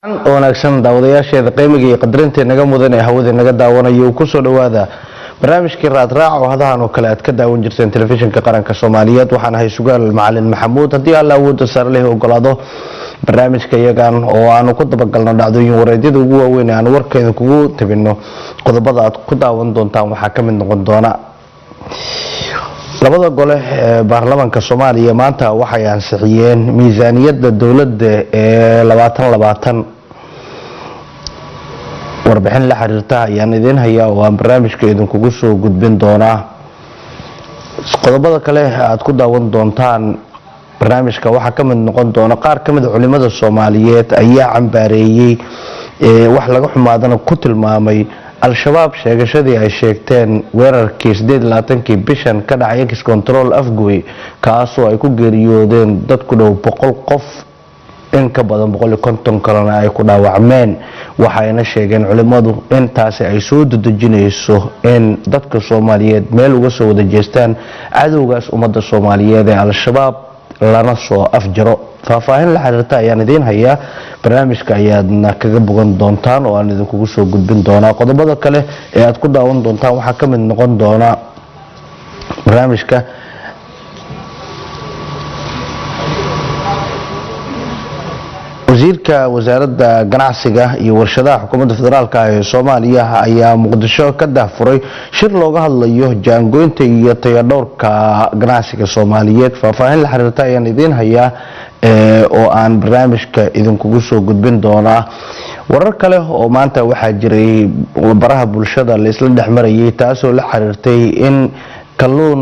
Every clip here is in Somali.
wanaagsan daawadayaasheeda qiimiga iyo qadarinta naga mudan ee hawada naga daawanayo ku soo dhawaada barnaamijkii raadraac oo hadahan oo kale aad ka daawan jirteen telefishinka qaranka Soomaaliyeed waxaan ahay sugaal macallin maxamuud hadii alla awood sar leh ogolaado barnaamijka iyagan oo aanu ku dabagalno dhacdooyin wareedyada ugu waaweyn aan warkeeda kugu tabino qodobada aad ku daawan doontaan waxa ka mid noqon doona labada gole ee baarlamaanka Soomaaliya maanta waxay ansixiyeen miisaaniyadda dawladda ee 2020 warbixin la xiriirta ayaan idin hayaa oo aan barnaamijka idinkugu soo gudbin doonaa qodobada kale aad ku daawan doontaan barnaamijka waxa ka mid noqon doona qaar ka mid culimada Soomaaliyeed ayaa cambaareeyay wax laga xumaadana ku tilmaamay al-shabaab sheegashadii ay sheegteen weerarkii 28 bishan ka dhacay ex-control afgoy kaasoo ay ku geeriyoodeen dad ku dhow 100 qof in ka badan 150 kalena ay ku dhaawacmeen waxayna sheegeen culimadu in taasi ay soo dadejinayso in dadka Soomaaliyeed meel uga soo wada jeestaan cadowgaas ummadda Soomaaliyeed ee al-shabaab lana soo afjaro faahfaahin la xiriirta ayaan idin hayaa barnaamijka ayaadna kaga bogan doontaan oo aan idinkugu soo gudbin doonaa qodobada kale ee aad ku daawan doontaan waxa ka mid noqon doona barnaamijka wasiirka wasaaradda ganacsiga iyo warshadaha xukuumadda federaalka ee Soomaaliya ayaa Muqdisho ka dahfuray shir looga hadlayo jaangoynta iyo tayadhowrka ganacsiga Soomaaliyeed faahfaahin la xiriirta ayaan idin hayaa oo aan barnaamijka idinkugu soo gudbin doonaa warar kale oo maanta waxaa jiray baraha bulshada la isla dhexmarayay taasoo la xiriirtay in kalluun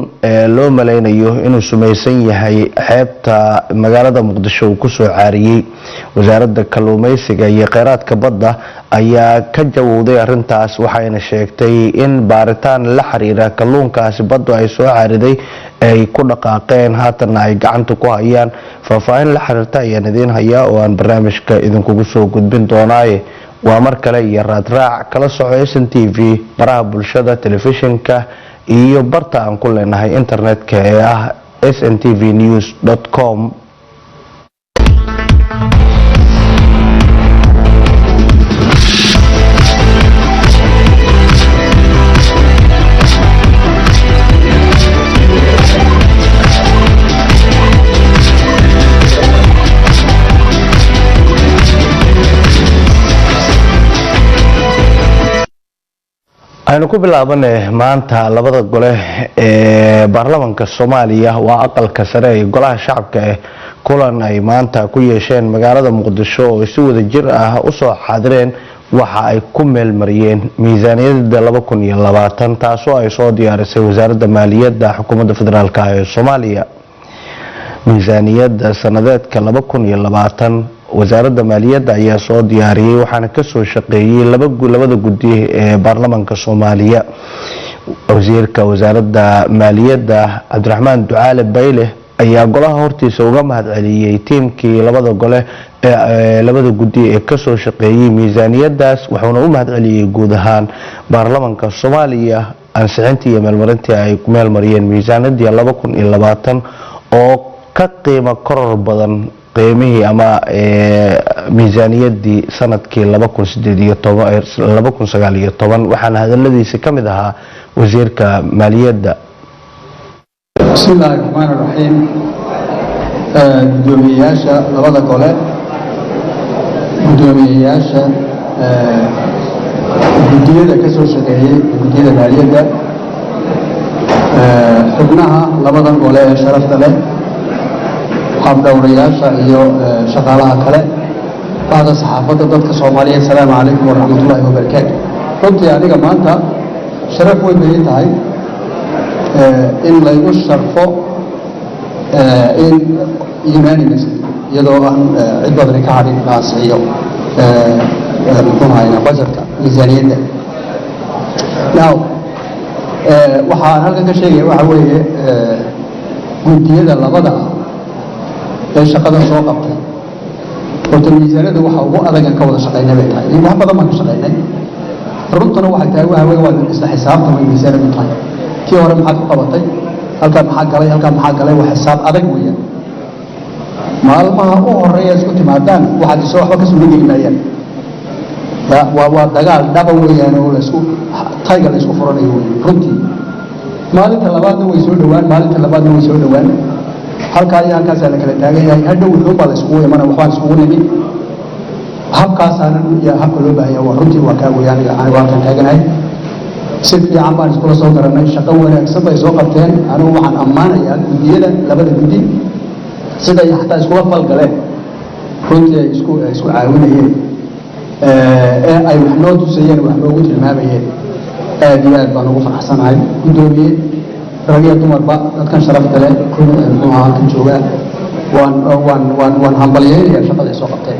loo maleynayo inuu sumaysan yahay xeebta magaalada Muqdisho uu ku soo caariyay wasaaradda kalluumaysiga iyo kheyraadka badda ayaa ka jawaabay arintaas waxayna sheegtay in baaritaan la xiriira kalluunkaasi baddu ay soo caariday ay ku dhaqaaqeen haatan ay gacanta ku hayaan faahfaahin la xiriirta ayaan idin hayaa oo aan barnaamijka idinkugu soo gudbin doonaaye waa mar kale iyo raadraac kala soco SNTV baraha bulshada telefishinka iyo barta aan ku leenahay internetka ee ah sntvnews.com aynu ku bilaabanay maanta labada gole ee baarlamaanka Soomaaliya waa aqalka sare ee golaha shacabka ee kulan ay maanta ku yeesheen magaalada Muqdisho oo si wada jir ah u soo xaadireen waxa ay ku meel mariyeen miisaaniyadda 2020 taasoo ay soo diyaarisay wasaaradda maaliyadda xukuumadda federaalka ee Soomaaliya miisaaniyadda sanadeedka 2020 wasaaradda maaliyadda ayaa soo diyaariyay waxaana ka soo shaqeeyay labada guddi ee baarlamaanka Soomaaliya wasiirka wasaaradda maaliyadda Cabdiraxmaan Ducaale Bayle ayaa golaha hortiisa uga mahadceliyay tiimkii labada gole ee labada guddi ee ka soo shaqeeyay miisaaniyaddaas wuxuuna u mahadceliyay guud ahaan baarlamaanka Soomaaliya ansixintii iyo meelmarintii ay meel mariyeen miisaaniyadda 2020 oo ka qiimo koror badan qiimihii ama miisaaniyaddii sanadkii 2019 waxaana hadaladiisa ka mid ahaa wasiirka maaliyadda bismillaahi rahmaani rahiim gudoomiyayaasha labada gole gudoomiyayaasha guddiyada ka soo shaqeeyay guddiyada maaliyadda xubnaha labada gole ee sharafta leh habdhowrayaasha iyo shaqaalaha kale baada saxaafadda dadka Soomaaliyeed assalaamu calaykum waraxmatullaahi wabarakaatuh runtii aniga maanta sharaf weyn bay tahay in laygu sharfo in unanimous iyadoo aan cid badan ka hadhin la ansixiyo muxuu hayna budgetka miisaaniyadda now waxaan halkan ka sheegaya waxa weeye guddiyada labada ee shaqada soo qabtay horta miisaaniyadda waxa ugu adag ka wada shaqeynay bay tahay wax badan baan ka shaqeynay runtana waxay tahay waxa weeye waa isla xisaabta way miisaaniyaddu tahay kii hore maxaad ku qabatay halkan maxaa galay wax xisaab adag weeyaan maalmaha u horeeya isku timaadaan waxaad soo waxba ka soo geli maayaan waa dagaal dhaba weeyaan oo la isku tayga la isku furanayo runtii maalinta labaadna way soo dhawaan halka ay halkaas la kala taagan yahay hadhow wuxuu baa la isku imanaa waxaan isku nimi habkaasana iyo habka loo baahan yahay runtii waa ka weeyaan aniga waan taaganahay si fiican baan isku soo garanay shaqo wanaagsan bay soo qabteen anigu waxaan ammaanayaa gudiyada labada gudi sida ay xataa isku falgaleen runtii ay isku caawinayeen ay wax noo tusayeen wax noogu tilmaamayeen aad iyo aad baan ugu faraxsanahay gudoomiye rag iyo dumarba dadkan sharafta leh muxuu ahaa kan jooga waan hambalyeynaya shaqada ay soo qabteen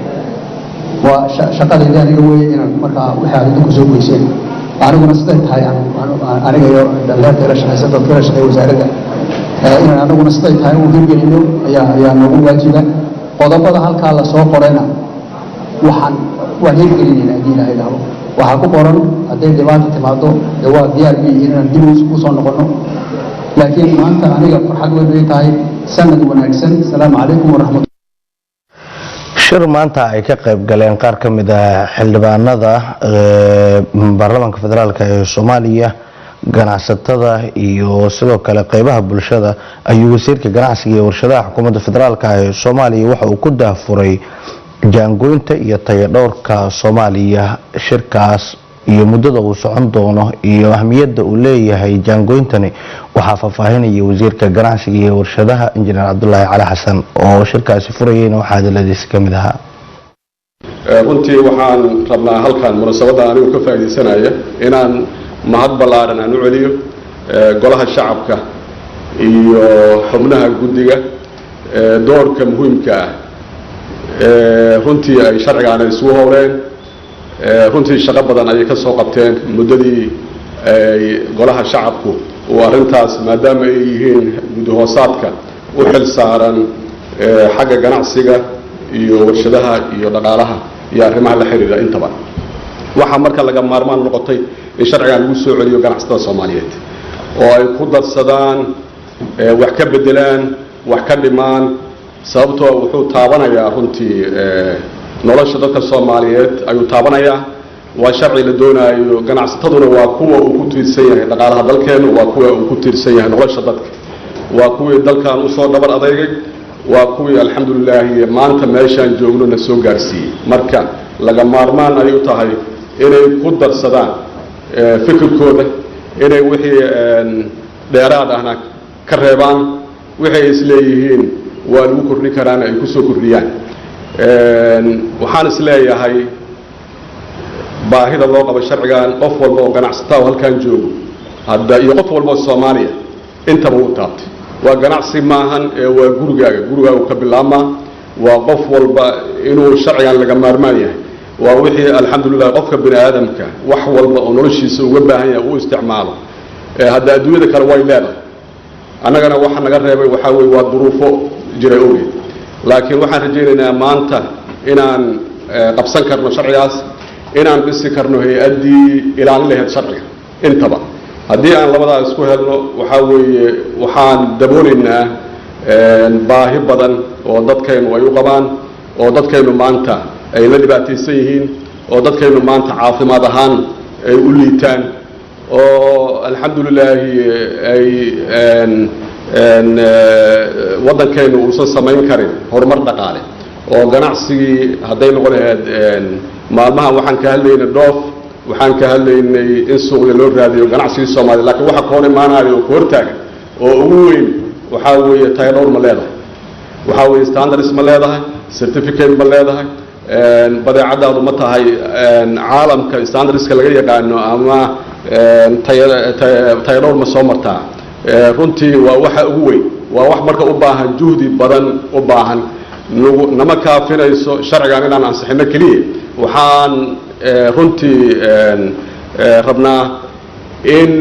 waa shaqadeedii aniga weeye inaan markaa wixii aad idinku soo goyseen aniguna siday tahay aniga iyo dhallinyarta ila shaqaysa dadka ila shaqeeya wasaaradda inaan aniguna siday tahay uu hirgelino ayaa noogu waajiba qodobada halkaa la soo qorayna waan hirgelinayna haddii ilaahay idhaahdo waxaa ku qoran hadday dhibaata timaado dee waa diyaar ma yihiin inaan dib u soo noqono laakiin maanta aniga farxad weyn bay tahay sanad wanaagsan asalaamu calaykum waraxmat shir maanta ay ka qayb galeen qaar ka mid ah xildhibaanada baarlamaanka federaalk ee Soomaaliya ganacsatada iyo sidoo kale qaybaha bulshada ayuu wasiirka ganacsiga iyo warshadaha xukuumadda federaalk ee Soomaaliya waxa uu ku daafuray jaangoynta iyo tayadhowrka Soomaaliya shirkaas iyo muddada uu socon doono iyo ahmiyadda uu leeyahay jaangooyntani waxaa faahfaahinaya wasiirka ganacsiga iyo warshadaha injineer Cabdullaahi Cali Xasan oo shirkaasi furayayna waxaa hadaladiisa ka mid ahaa runtii waxaan rabnaa halkan munaasabada anigu ka faa'iideysanaya inaan mahad ballaaran aan u celiyo golaha shacabka iyo xubnaha guddiga doorka muhiimka ah runtii ay sharcigan isugu howleen runtii shaqo badan ayay ka soo qabteen muddadii ay golaha shacabku oo arrintaas maadaama ay yihiin guddi hoosaadka u xil saaran xagga ganacsiga iyo warshadaha iyo dhaqaalaha iyo arrimaha la xiriira intaba waxaa marka laga maarmaan noqotay in sharcigan lagu soo celiyo ganacsatada Soomaaliyeed oo ay ku darsadaan wax ka bedelaan wax ka dhimaan sababtoo wuxuu taabanayaa runtii nolosha dadka Soomaaliyeed ayuu taabanayaa waa sharci la doonayo ganacsataduna waa kuwa uu ku tiirsan yahay dhaqaalaha dalkeena waa kuwa uu ku tiirsan yahay nolosha dadka waa kuwii dalkan u soo dhabar adeegay waa kuwii alxamdulillah maanta meeshaan joogno na soo gaarsiiyay marka laga maarmaan ay u tahay inay ku darsadaan fikirkooda inay wixii dheeraad ahna ka reebaan wixii isleeyihiin waa lagu kordhin karaan ay ku soo kordhiyaan waxaan isleeyahay baahida loo qabo sharcigan qof walba oo ganacsataa oo halkan joogo hadda iyo qof walba oo Soomaaliya intaba uu taabtay waa ganacsi maahan waa gurigaaga ka bilaabmaa waa qof walba inuu sharcigan laga maarmaan yahay waa wixii alxamdulillah qofka bini aadamka wax walba oo noloshiisa uga baahan yahay uu isticmaalo hadda adduunyada kale way leedahay annagana waxa naga reebay waxa weeye waa duruufo jiray ogeed laakiin waxaan rajaynaynaa maanta inaan qabsan karno sharcigaas inaan dhisi karno hay-addii ilaalin lahayd sharciga intaba haddii aan labadaa isku helno waxaa weeye waxaan daboonaynaa baahi badan oo dadkaynu ay u qabaan oo dadkaynu maanta ay la dhibaataysan yihiin oo dadkaynu maanta caafimaad ahaan ay u liitaan oo alxamdulilaahi ay waddankaynu uusan samayn karin horumar dhaqaale oo ganacsigii hadday noqon lahayd maalmahan waxaan ka hadlaynay dhoof waxaan ka hadlaynay in suuqle loo raadiyo ganacsigii Soomaaliya laakiin waxa ka hor imaanayo oo hortaagan oo ugu weyn waxaa weeye tayadhowr ma leedahay waxaa weeye standards ma leedahay certificate ma leedahay badeecadaadu ma tahay caalamka standardska laga yaqaano ama tayadhowr ma soo martaa runtii waa waxa ugu weyn waa wax marka u baahan juhdi badan u baahan nama kaafinayso sharcigan inaan ansixino keliya waxaan runtii rabnaa in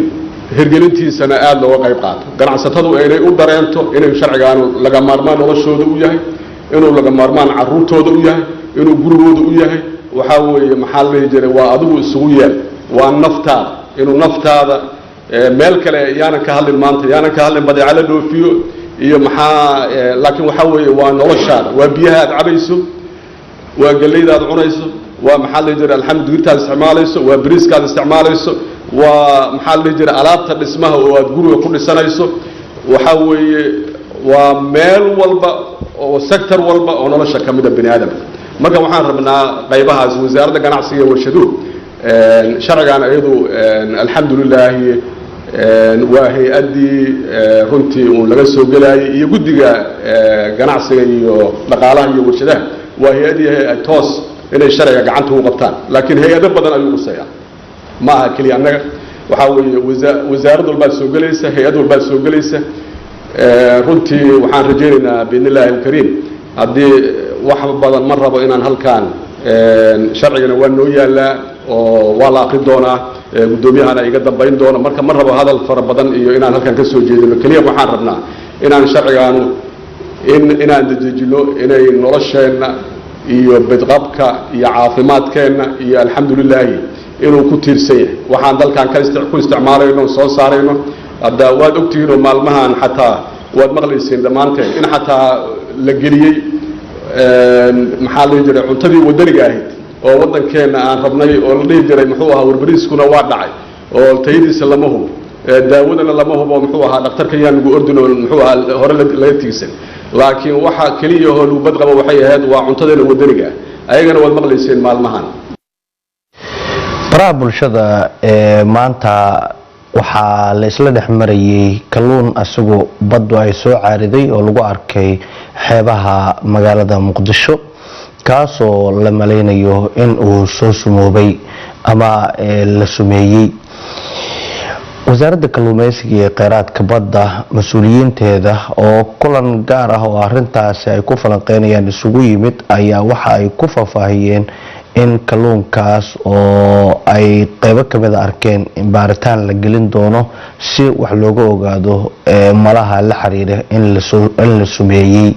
hirgelintiisana aad looga qayb qaato ganacsatadu inay u dareento inay sharcigan laga maarmaan noloshooda u yahay inuu laga maarmaan carruurtooda u yahay inuu gurigooda u yahay waxaa weeye maxaa la jiray waa adigu isugu yeel waa naftaada inuu naftaada meel kale yaanan ka hadlin maanta yaanan ka hadlin badeeco la dhoofiyo iyo maxaa laakiin waxaa weeye waa noloshaada waa biyaha aad cabayso waa galleydaad cunayso waa maxaa la jira alxamdu digirtaad isticmaalayso waa bariiskaad isticmaalayso waa maxaa la jira alaabta dhismaha oo aad guriga ku dhisanayso waxa weeye waa meel walba oo sector walba oo nolosha ka mid ah bini aadamka marka waxaan rabnaa qaybahaas wasaaradda ganacsiga iyo warshaduhu sharcigan iyadu alxamdulilah waa hay-addii runtii uun laga soo gelayay iyo guddiga ganacsiga iyo dhaqaalaha iyo warshadaha waa hay-adii toos inay sharciga gacanta u qabtaan laakiin hay-ado badan ayuu quseeyaa ma aha keliya annaga waxaa weeye wasaarad walbaad soo gelaysa hay-ad walbaad soo gelaysa runtii waxaan rajaynaynaa biidni illaahi alkariim haddii wax badan ma rabo inaan halkaan sharcigana waa noo yaallaa oo waa la aqri doonaa guddoomiyahana iga dambayn doona marka ma rabo hadal fara badan iyo inaan halkan ka soo jeedino keliya waxaan rabnaa inaan sharcigaanu inaan dedejino inay nolosheenna iyo bidqabka iyo caafimaadkeenna iyo alxamdulilaahi inuu ku tiirsan yahay waxaan dalkan ku isticmaalayno soo saarayno hadda waad ogtihiinoo maalmahan xataa waad maqlaysiin dhammaanteen in xataa la geliyey maxaa la jiray cuntadii wadaniga ahayd oo waddankeena aan rabnay oo la dhihi jiray muxuu ahaa warbariiskuna waa dhacay oo tayadiisa lama hubo daawadana lama hubo muxuu ahaa dhakhtarka yaan lagu ordin oo muxuu ahaa hore laga tiigsan laakiin waxa keliya oo lagu badqabo waxay ahayd waa cuntadeena wadaniga ayagana waad maqlayseen maalmahan baraha bulshada maanta waxaa la isla dhex marayay kalluun asagoo baddu ay soo caariday oo lagu arkay xeebaha magaalada muqdisho kaasoo la malaynayo in uu soo sumoobay ama la sumeeyey wasaaradda kalluumeysiga iyo kheyraadka badda mas-uuliyiinteeda oo kulan gaar ah oo arintaasi ay ku falanqeynayaan isugu yimid ayaa waxa ay ku faahfaahiyeen in kalluunkaas oo ay qeybo kamid a arkeen in baaritaan la gelin doono si wax looga ogaado malaha la xiriira in la sumeeyey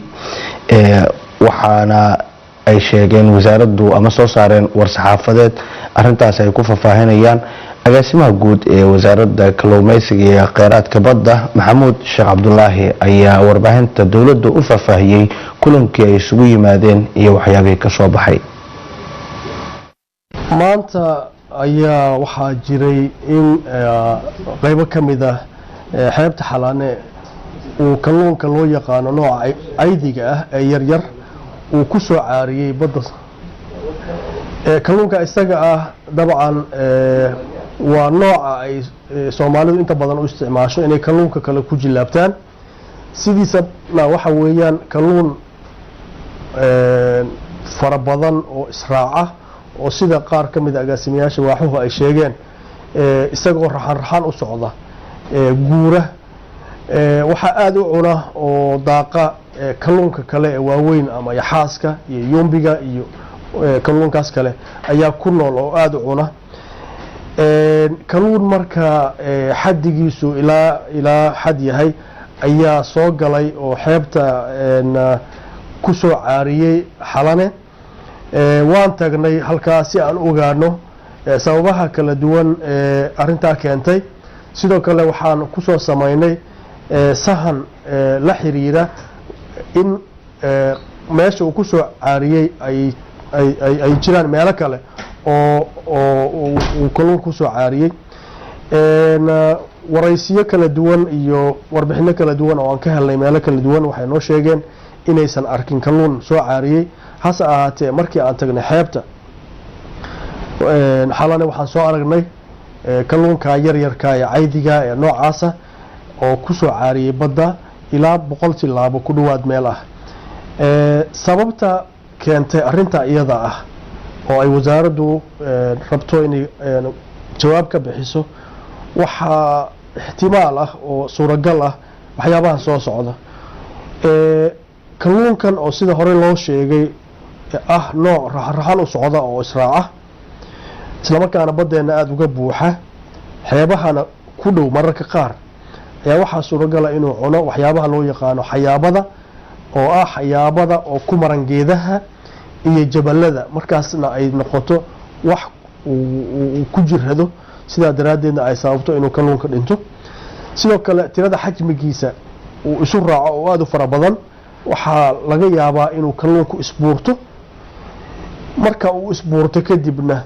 waxaana ay sheegeen wasaaraddu ama soo saareen war-saxaafadeed arintaas ay ku faahfaahinayaan agaasimaha guud ee wasaaradda kalluumeysiga iyo kheyraadka badda maxamuud sheekh cabdulaahi ayaa warbaahinta dowladda u faahfaahiyey kulankii ay isugu yimaadeen iyo waxyaabihii ka soo baxay maanta ayaa waxaa jiray in qaybo ka mid ah xeebta xalaane uu kalluunka loo yaqaano nooca aydiga ah ee yaryar uu ku soo caariyey badda kalluunka isaga ah dabcan waa nooca ay soomaalidu inta badan u isticmaasho inay kalluunka kale ku jilaabtaan sidiisana waxa weeyaan kalluun fara badan oo israaca oo sida qaar ka mid a agaasimayaasha waaxuhu ay sheegeen isagoo raxan u socda guura waxaa aada u cuna oo daaqa kalluunka kale ee waaweyn ama yaxaaska iyo yumbiga iyo kalluunkaas kale ayaa ku nool oo aada u cuna kalluun marka xaddigiisu ilaa xad yahay ayaa soo galay oo xeebta ku soo caariyey xalane waan tagnay halkaas si aan ogaano sababaha kala duwan arintaa keentay sidoo kale waxaan kusoo samaynay sahan la xiriira in meesha uu kusoo caariyey ay jiraan meelo kale oo uu kalluun kusoo caariyey waraysiyo kala duwan iyo warbixino kala duwan oo aan ka helnay meelo kala duwan waxay noo sheegeen inaysan arkin kalluun soo caariyey hase ahaatee markii aan tagnay xeebta xalane waxaan soo aragnay kalluunka yaryarka ee caydiga ee noocaasa oo kusoo caariyey badda ilaa 100 tilaabo ku dhawaad meel ah sababta keentay arinta iyada ah oo ay wasaaraddu rabto inay jawaab ka bixiso waxaa ixtimaal ah oo suuragal ah waxyaabahan soo socda kalluunkan oo sida hore loo sheegay ah nooc raxan u socda oo israaca islamarkaana baddeena aada uga buuxa xeebahana ku dhow mararka qaar ayaa waxaa suuragala inuu cuno waxyaabaha loo yaqaano xayaabada oo ah xayaabada oo ku maran geedaha iyo jabalada markaasna ay noqoto wax uu ku jirhado sidaa daraaddeedna ay sababto inuu kalluunka dhinto sidoo kale tirada xajmigiisa uu isu raaco oo aada u fara badan waxaa laga yaabaa inuu kalluunku isbuurto marka uu isbuurto kadibna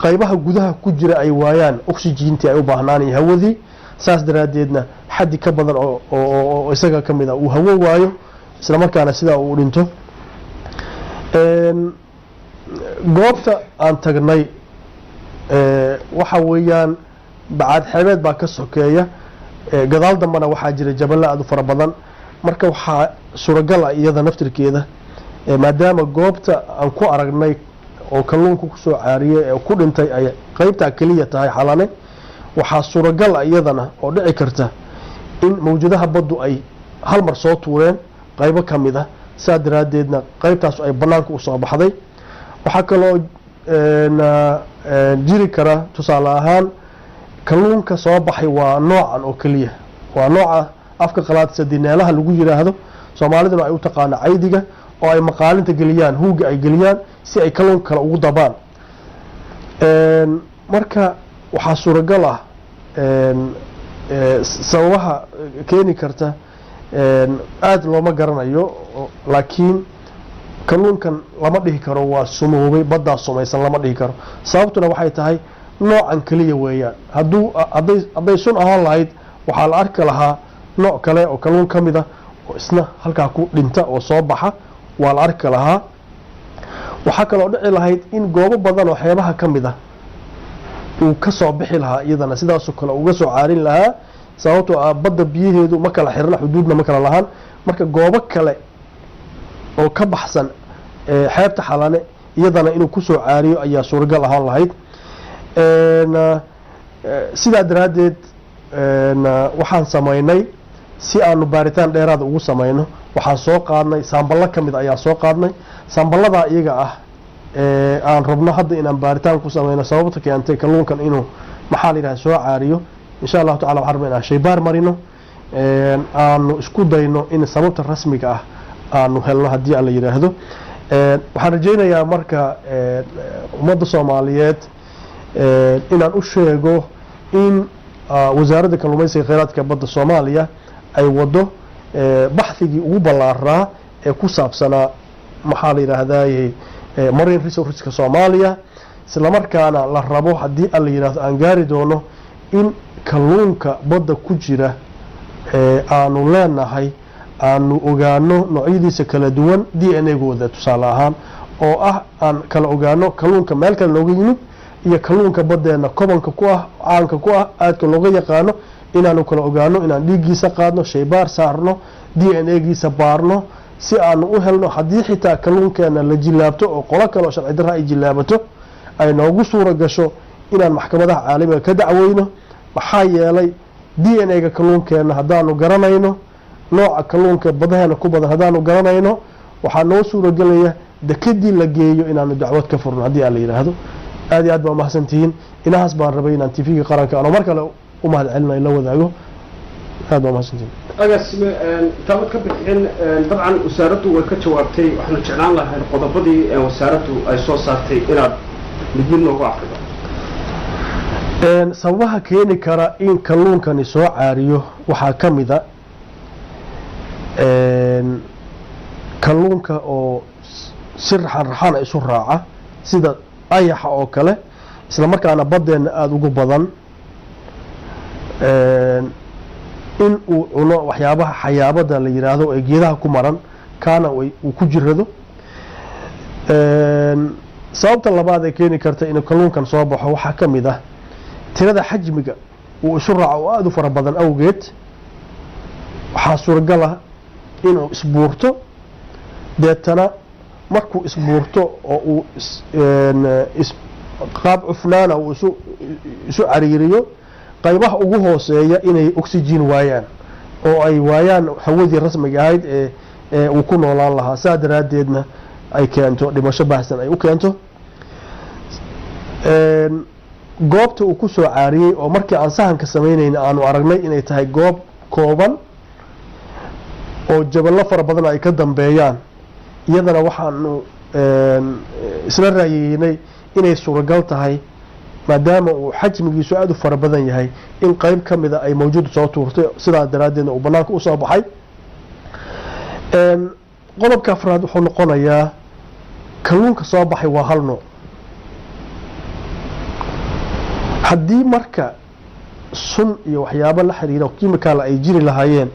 qaybaha gudaha ku jira ay waayaan oxygentii ay u baahnaan hawadii saas daraadeedna xaddi ka badan oo isaga ka mid ah uu hawo waayo isla markaana sidaa uu dhinto goobta aan tagnay waxa weeyaan bacaad xeebeed baa ka sokeeya gadaal dambana waxaa jira jabalo aad u fara badan marka waxaa suuragal ah iyada naftirkeeda maadaama goobta aan ku aragnay oo kalluunka ku soo caariyay ee ku dhintay ay qaybtaa keliya tahay xalane waxaa suuragal ah iyadana oo dhici karta in mawjadaha baddu ay hal mar soo tuureen qaybo ka mid ah saa daraadeedna qaybtaas ay bannaanka u soo baxday waxaa kaloo jiri kara tusaale ahaan kalluunka soo baxay waa noocan oo keliya waa nooca afka qalaad sadineelaha lagu yiraahdo soomaaliduna ay u taqaano caydiga oo ay maqaalinta geliyaan huuga ay geliyaan si ay kalluunka kale ugu dabaan marka waxaa suuragal ah sababaha keeni karta aada looma garanayo laakiin kalluunkan lama dhihi karo waa sumoobay baddaa sumaysan lama dhihi karo sababtuna waxay tahay noocan keliya weeyaan hadday sun ahaan lahayd waxaa la arki lahaa nooc kale oo kalluun ka mid ah oo isna halkaa ku dhinta oo soo baxa waa la arki lahaa waxaa kaloo dhici lahayd in goobo badan oo xeebaha ka mid ah uu ka soo bixi lahaa iyadana sidaasoo kale uga soo caarin lahaa sababtoo ah badda biyaheedu ma kala xirna xuduudna ma kala lahaan marka goobo kale oo ka baxsan xeebta xalane iyadana inuu ku soo caariyo ayaa suuragal ahaan lahayd sidaa daraaddeed waxaan samaynay si aanu baaritaan dheeraada ugu samayno waxaan soo qaadnay saamballo ka mid ayaa soo qaadnay saamballadaa iyaga ah aan rabno hadda inaan baaritaan ku samayno sababta keentay kalluunkan inuu maxaa la yidhaha soo caariyo insha allahu tacala waxaan rabnaa inaan shaybaar marino aanu isku dayno in sababta rasmiga ah aanu helno haddii aan la yidhaahdo waxaan rajaynayaa marka ummadda soomaaliyeed inaan u sheego in wasaaradda kalluumaysiga kheyraadka badda soomaaliya ay wado baxthigii ugu ballaaraa ee ku saabsanaa maxaa la yidhaahdaye marine resourceska soomaaliya islamarkaana la rabo haddii aan la yidhaahdo aan gaari doono in kalluunka badda ku jira aanu leenahay aanu ogaano noocyadiisa kala duwan d n a gooda tusaale ahaan oo ah aan kala ogaano kalluunka meel kale looga yimid iyo kalluunka badeena kobanka ku ah caanka ku ah aadka looga yaqaano inaanu kala ogaano inaan dhiiggiisa qaadno shaybaar saarno d n a giisa baarno si aanu u helno haddii xitaa kalluunkeena la jilaabto oo qolo kale oo sharci darra ay jilaabato ay noogu suura gasho inaan maxkamadaha caalamiga ka dacweyno maxaa yeelay d n a ga kalluunkeena haddaanu garanayno nooca kalluunka badaheena ku badan haddaanu garanayno waxaa noo suuragelaya dekadii la geeyo inaanu dacwad ka furno haddii aan la yidhaahdo aad iyo aad baa umahadsantihiin inahaas baan rabay inaan tvga qaranka ano mar kale u mahad celinayo la wadaago aad baa umahadsantihiin agaasime taabad ka bixin dabcan wasaaraddu way ka jawaabtay waxaanu jeclaan lahayn qodobadii wasaaraddu ay soo saartay inaad mid mid noogu afrido sababaha keeni kara in kalluunkani soo caariyo waxaa ka mid a kalluunka oo si raxan isu raaca sida ayaxa oo kale isla markaana badeena aada ugu badan in uu cuno waxyaabaha xayaabada la yiraahdo ee geedaha ku maran kaana uu ku jirado sababta labaad ee keeni karta in kalluunkan soo baxo waxaa ka mid ah tirada xajmiga uu isu raaco oo aada u fara badan awgeed waxaa suuragal ah inuu isbuurto deetana markuu isbuurto oo uu qaab cufnaana uu isu cariiriyo qaybaha ugu hooseeya inay oxygen waayaan oo ay waayaan hawadii rasmiga ahayd ee uu ku noolaan lahaa saa daraaddeedna ay keento dhimasho baahsan ay u keento goobta uu ku soo caariyey oo markii aan sahanka samaynayna aanu aragnay inay tahay goob kooban oo jaballo fara badan ay ka dambeeyaan iyadana waxaanu isla raayeynay inay suuragal tahay maadaama uu xajmigiisu aada u fara badan yahay in qayb ka mida ay mawjuud soo tuurtay sidaa daraaddeedna uu bannaanka u soo baxay qodobka afraad wuxuu noqonayaa kalluunka soo baxay waa hal nooc haddii marka sun iyo waxyaabo la xiriira kiimikaal ay jiri lahaayeen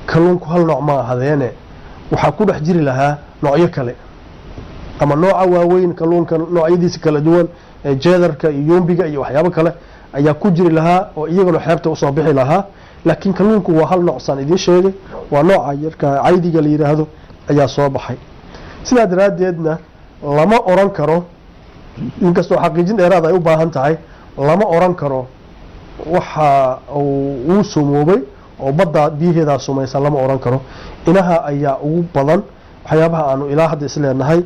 kalluunku hal nooc ma ahadeene waxaa ku dhex jiri lahaa noocyo kale ama nooca waaweyn kalluunka noocyadiisa kala duwan ee jeedarka iyo yombiga iyo waxyaabo kale ayaa ku jiri lahaa oo iyagana xeebta usoo bixi lahaa laakiin kalluunku waa hal nooc saan idiin sheegay waa nooca yarka caydiga la yidhaahdo ayaa soo baxay sidaa daraaddeedna lama oran karo inkastoo xaqiijin dheeraad ay u baahan tahay lama oran karo waxa uu sumoobay oo badda biyaheedaa sumaysan lama oran karo inaha ayaa ugu badan waxyaabaha aanu ilaa hadda isleenahay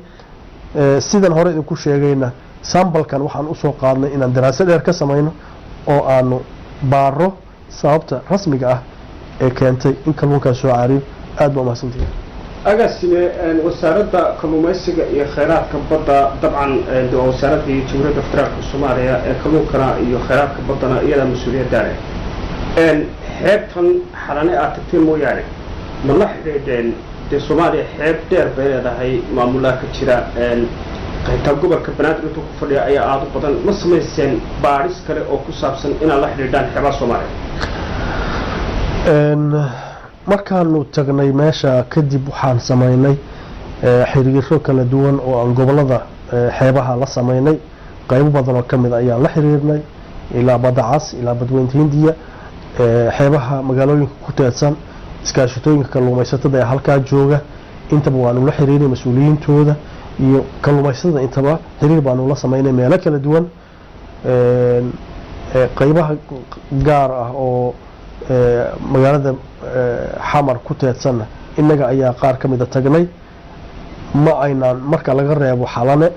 sidan hore idinku sheegayna sambalkan waxaan usoo qaadnay inaan daraasad dheer ka samayno oo aanu baaro sababta rasmiga ah ee keentay in kalluunkaas soo caariyo aad baa umahadsantihi agaasime wasaaradda kalluumaysiga iyo khayraadka badda dabcan waa wasaaradii jamhuuriyadda federaalka soomaaliya ee kalluunkana iyo khayraadka baddana iyadaa mas-uuliyaddaa leh xeebtan xalane aad tagteen mooyaane ma la xidhiidheen dee soomaaliya xeeb dheer bay leedahay maamulaha ka jira qaybtaa gobolka banaadir intuu ku fadhiya ayaa aada u badan ma samayseen baadhis kale oo ku saabsan inaad la xidhiidhaan xeebaha soomaaliya markaanu tagnay meesha kadib waxaan samaynay xiriiro kala duwan oo aan gobolada xeebaha la samaynay qaybo badan oo kamid ayaan la xiriirnay ilaa badda cas ilaa badweynta hindiya xeebaha magaalooyinka ku teedsan iskaashatooyinka kalluumaysatada ee halkaa jooga intaba waanu la xiriirinay mas-uuliyiintooda iyo kalluumaysatada intaba xiriir baanu la samaynay meelo kala duwan qaybaha gaar ah oo magaalada xamar ku teedsanna innaga ayaa qaar ka mida tagnay ma aynaan marka laga reebo xalane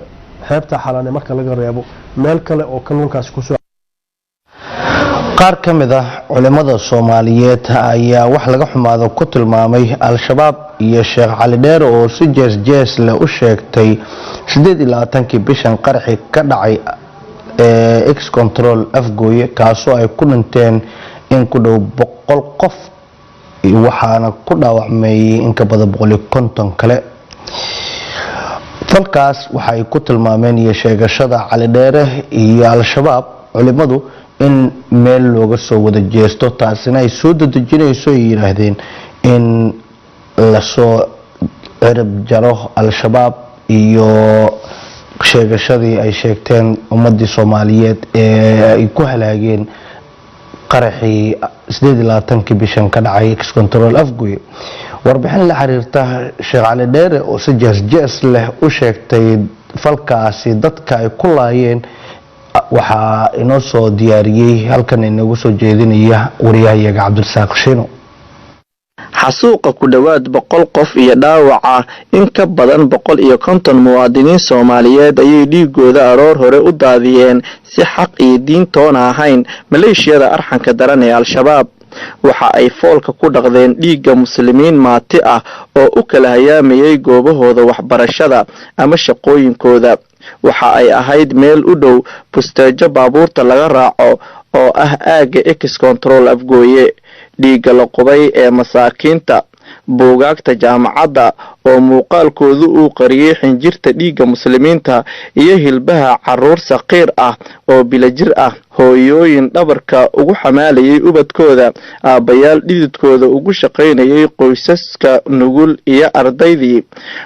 xeebta xalane marka laga reebo meel kale oo kalluunkaasi kusoo qaar ka mid ah culimada Soomaaliyeed ayaa wax laga xumaado ku tilmaamay al-shabaab iyo Sheekh Cali Dheer oo si jees leh u sheegtay 28 bishan qarxi ka dhacay X control afgooye kaasoo ay ku dhinteen in ku dhow 100 qof waxaana ku dhaawacmay in ka badan 150 kale falkaas waxay ku tilmaameen iyo sheegashada Cali Dheer iyo al-shabaab culimadu in meel looga soo wada jeesto taasina ay soo dadajinayso yiraahdeen in la soo cirib jaro al-shabaab iyo sheegashadii ay sheegteen ummadii Soomaaliyeed ee ay ku halaageen qaraxii 28 bishan ka dhacay X control afgooye warbixin la xiriirta Sheekh Cali Dheer oo si jees leh u sheegtay falkaasi dadka ay ku laayeen waxaa inoo soo diyaariyay halkan inagu soo jeedinaya wariyahayaga Cabdirasaaq Shino xasuuqa ku dhawaad 100 qof iyo dhaawaca in ka badan 150 muwaadiniin Soomaaliyeed ayay dhiigooda aroor hore u daadiyeen si xaq iyo diintoona ahayn maleeshiyada arxanka daran ee al-shabaab waxa ay foolka ku dhaqdeen dhiigga muslimiin maati ah oo u kala hayaamayay goobahooda waxbarashada ama shaqooyinkooda waxa ay ahayd meel u dhow busteejo baabuurta laga raaco oo ah aaga X control afgooye dhiigga la qubay ee masaakiinta buugaagta jaamacadda oo muuqaalkoodu uu qariyay xinjirta dhiigga muslimiinta iyo hilbaha caruur saqiir ah oo bilajir ah hooyooyin dhabarka ugu xamaalayay ubadkooda aabayaal dhididkooda ugu shaqaynayay qoysaska nugul iyo ardaydii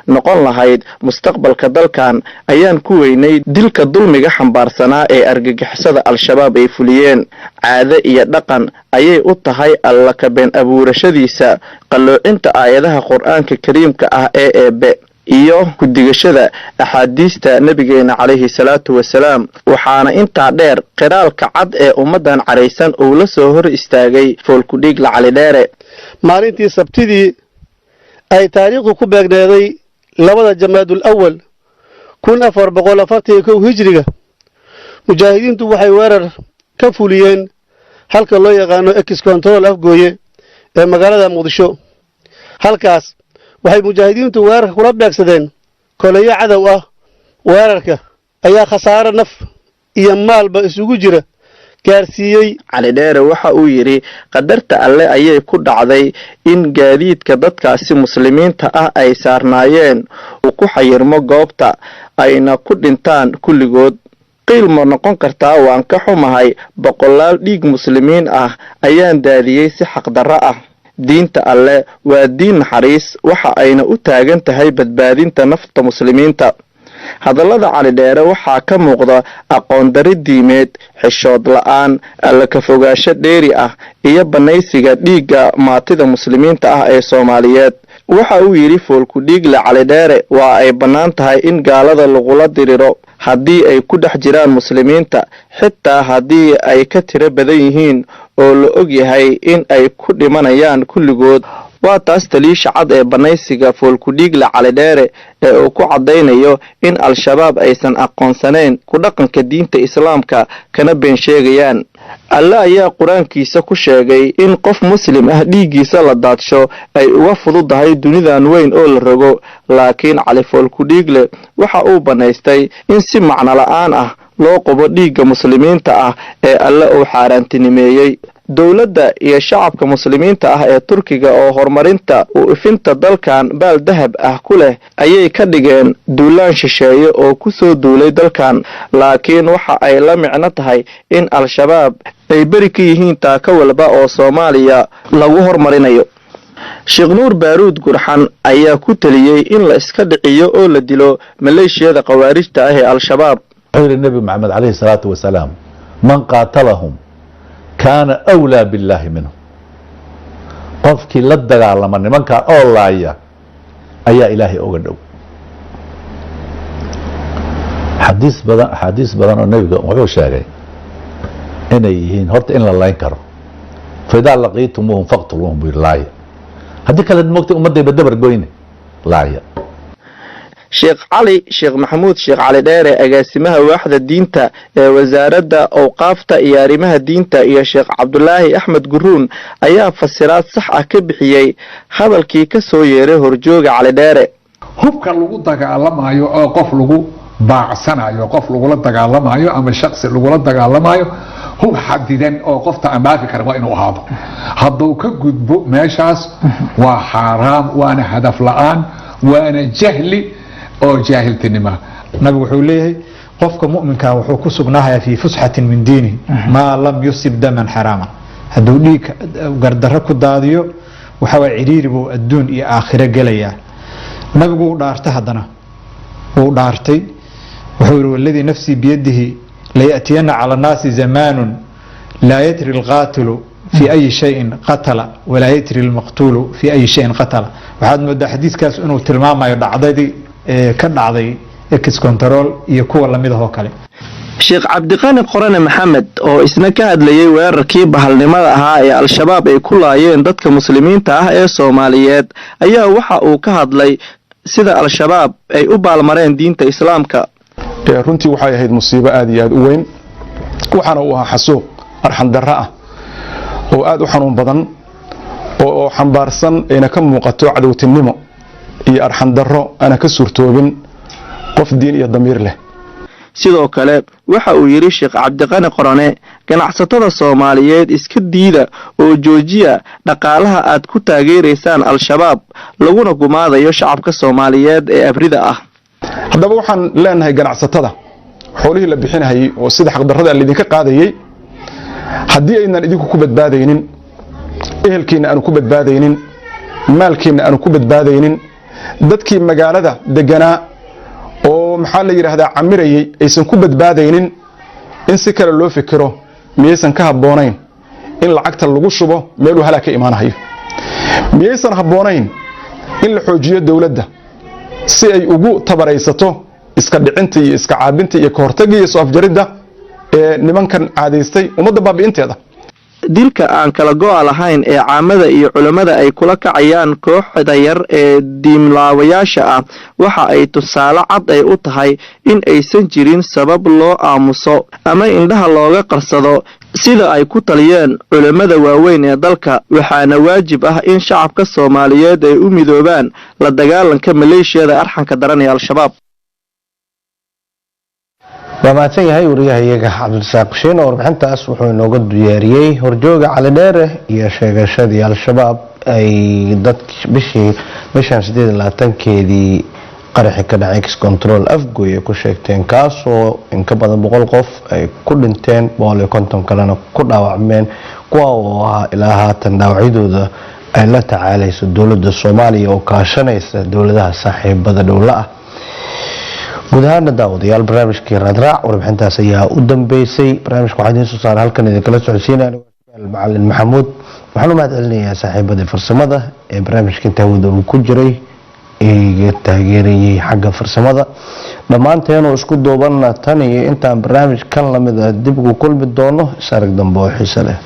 noqon lahayd mustaqbalka dalkan ayaan ku weynay dilka dulmiga xambaarsanaa ee argagixisada al-shabaab ay fuliyeen caado iyo dhaqan ayay u tahay alla ka been abuurashadiisa qaloocinta aayadaha quraanka kariimka ah ee eebe iyo ku digashada axaadiista nabigeena calayhi salaatu wasalaam waxaana intaa dheer qiraalka cad ee ummadan careysan oo la soo hor istaagay foolku dhiig la Cali Dheere maalintii sabtidii ay taariikhdu ku beegneeday 2 Jamaadul Awwal 1441 hijriga mujaahidiintu waxay weerar ka fuliyeen halka loo yaqaano X control afgooye ee magaalada Muqdisho halkaas waxay mujaahidiintu weerarka kula beegsadeen koleeyo cadow ah weerarka ayaa khasaare naf iyo maalba isugu jira gaarsiiyey. cali dheere waxa uu yidhi qadarta alle ayay ku dhacday in gaadiidka dadkaasi muslimiinta ah ay saarnaayeen uu ku xayirmo goobta ayna ku dhintaan kulligood. qiil ma noqon kartaa waan ka xumahay boqolaal dhiig muslimiin ah ayaan daadiyey si xaqdarro ah. diinta alle waa diin naxariis waxa ayna u taagan tahay badbaadinta nafta muslimiinta. hadallada cali dheere waxaa ka muuqda aqoon dari diimeed, xishood la'aan, alla ka fogaansho dheeri ah iyo banaysiga dhiigga maatida muslimiinta ah ee Soomaaliyeed. waxa uu yidhi foolku dhiigle cali dheere waa ay bannaan tahay in gaalada lagula diriro haddii ay ku dhex jiraan muslimiinta, xitaa haddii ay ka tiro badan yihiin oo la og yahay in ay ku dhimanayaan kulligood. waa taas taliisha cad ee banaysiga foolkudhiigle cali dheere ee uu ku caddaynayo in al-shabaab aysan aqoonsanayn ku dhaqanka diinta islaamka kana been sheegayaan. alle ayaa qur-aankiisa ku sheegay in qof muslim ah dhiiggiisa la daadsho ay uga fududahay dunidan weyn oo la rogo, laakiin cali foolkudhiigle waxa uu banaystay in si macno la'aan ah loo qobo dhiigga muslimiinta ah ee alle uu xaaraantinimeeyey. dowladda iyo shacabka muslimiinta ah ee Turkiga oo horumarinta u ifinta dalkan baal dahab ah ku leh ayay ka dhigeen duulaan shisheeye oo ku soo duulay dalkan, laakiin waxa ay la micno tahay in al-shabaab ay bari ka yihiin taaka walba oo Soomaaliya lagu horumarinayo. Sheekh Nuur Baaruud Gurxan ayaa ku taliyay in la iska dhiciyo oo la dilo maleeshiyada qawaarijta ah ee al-shabaab. Nabi Muhammad alayhi salatu wasalaam man qatalahum كان أولى بالله منه. قفكي لدغا لما نمانكا أولايا أيا إلهي أغدو. حديث بدن النبي وحو شاغي إن يهين هرت إن الله ينكر فإذا لقيتموهم فاقتلوهم بالله. هذيك الموقت أمدي بدبر قويني لايا. sheekh maxamuud sheekh cali dheere agaasimaha waaxda diinta ee wasaaradda awqaafta iyo arrimaha diinta iyo sheekh cabdulaahi axmed guruun ayaa fasiraad sax ah ka bixiyey hadalkii ka soo yeeray horjooga cali dheere. hubka lagu dagaalamayo oo qof lagu baacsanayo, qof lagula dagaalamayo ama shakhsi lagula dagaalamayo, hub xadidan oo qofta aan dhaafi karin waa inuu ahaado. hadduu ka gudbo meeshaas waa xaaraam, waana hadaf la'aan, waana jahli oo jaahiltinima. nabi wuxuu leeyahay qofka mu'minka wuxuu ku sugnahay fi fushatin min diini ma lam yusib daman harama. haduu dhiig gardarro ku daadiyo waxa waa ciriiri buu adduun iyo aakhiro galaya. nabigu uu dhaartay hadana uu dhaartay wuxuu yiri walladii nafsi biyadihi la yatiyana ala nasi zamanun la yatri al-qatilu fi ay shay'in qatala wa la yatri al-maqtulu fi ay shay'in qatala. waxaad moodaa xadiiskaas inuu tilmaamayo dhacdadii ka dhacday ex control iyo kuwa lamid ah oo kale. sheekh cabdiqani qorane maxamed oo isna ka hadlayay weerarkii bahalnimada ahaa ee al-shabaab ay ku laayeen dadka muslimiinta ah ee Soomaaliyeed ayaa waxa uu ka hadlay sida al-shabaab ay u baalmareen diinta islaamka. runtii waxay ahayd musiibo aad iyo aad u weyn, waxaana uu ahaa xasuuq arxan darro ah oo aad u xanuun badan oo xambaarsan ayna ka muuqato cadowtinimo iyo arxan darro ana ka suurtoobin qof diin iyo damiir leh. sidoo kale waxa uu yiri sheekh cabdiqani qorane ganacsatada Soomaaliyeed iska diida oo joojiya dhaqaalaha aad ku taageereysaan al-shabaab laguna gumaadayo shacabka Soomaaliyeed ee abrida ah. haddaba waxaan leenahay ganacsatada xoolihii la bixinayay oo sida xaq darrada la idinka qaadayay haddii aynan idinku ku badbaadaynin, ehelkiina aanu ku badbaadaynin, maalkiina aanu ku badbaadaynin, dadkii magaalada deganaa oo maxaa la yiraahdaa camirayay aysan ku badbaadaynin, in si kale loo fikiro miyaysan ka habboonayn in lacagta lagu shubo meel uu halaa ka imaanayo? miyaysan habboonayn in la xoojiyo dowladda si ay ugu tabaraysato iska dhicinta iyo iska caabinta iyo ka hortagga iyo soo afjaridda ee nimankan caadaystay ummadda baabi'inteeda? dilka aan kala go'a lahayn ee caamada iyo culimada ay kula kacayaan kooxda yar ee diimlaawayaasha ah waxa ay tusaale cad ay u tahay in aysan jirin sabab loo aamuso ama indhaha looga qarsado sida ay ku taliyeen culimada waaweyn ee dalka. waxaana waajib ah in shacabka Soomaaliyeed ay u midoobaan la dagaalanka maleeshiyada arxanka daran ee al-shabaab. waa mahadsan yahay wariyahayaga cabdirasaaq xuseen oo warbixintaas wuxuu inooga diyaariyey horjooga cali dheere iyo sheegashadii al-shabaab ay bishan 28keedii qaraxi ka dhacay ex-control afgoy ay ku sheegteen kaasoo in ka badan 100 qof ay ku dhinteen 150 kalena ku dhaawacmeen kuwa oo ahaa ilaa haatan dhaawacyadooda ay la tacaalayso dowladda Soomaaliya oo kaashanaysa dowladaha saaxiibada dowladda ah. guud ahaan daawadayaal barnaamijkii raadraac warbixintaas ayaa u dambeysay barnaamijka waxaa idiin soo saaray halkan idinkala socodsiinaya macalin maxamuud waxaan u mahadcelinayaa saaxiibadii farsamada ee barnaamijka inta hawada uu ku jiray iga taageerayay xagga farsamada dhammaanteenu isku duubanna tan iyo intaan barnaamij kan lamid ah dib ugu kulmi doono is arag dambe oo xiiso leh.